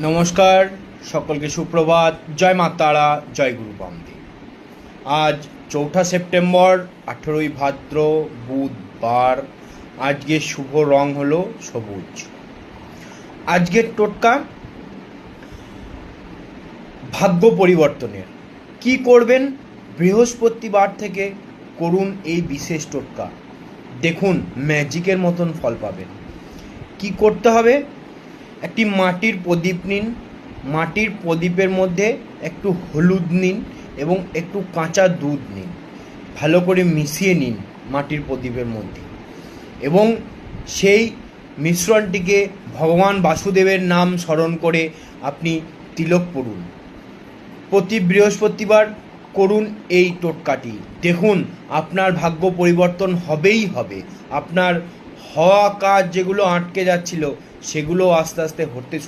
নমস্কার, সকলকে সুপ্রভাত। জয় মা তারা, জয় গুরু বামদেব। আজ 4 সেপ্টেম্বর, 18 ভাদ্র, বুধবার। আজকে শুভ রং হলো সবুজ। আজকের টোটকা ভাগ্য পরিবর্তনের। কি করবেন? বৃহস্পতিবার থেকে করুন এই বিশেষ টোটকা। দেখুন, ম্যাজিকের মতন ফল পাবেন। কি করতে হবে? একটি মাটির প্রদীপ নিন। মাটির প্রদীপের মধ্যে একটু হলুদ নিন এবং একটু কাঁচা দুধ নিন। ভালো করে মিশিয়ে নিন মাটির প্রদীপের মধ্যে এবং সেই মিশ্রণটিকে ভগবান বাসুদেবের নাম স্মরণ করে আপনি তিলক পড়ুন। প্রতি বৃহস্পতিবার করুন এই টোটকাটি। দেখুন, আপনার ভাগ্য পরিবর্তন হবেই হবে। আপনার হওয়া কাজ যেগুলো আটকে যাচ্ছিল সেগুলো আস্তে আস্তে হতে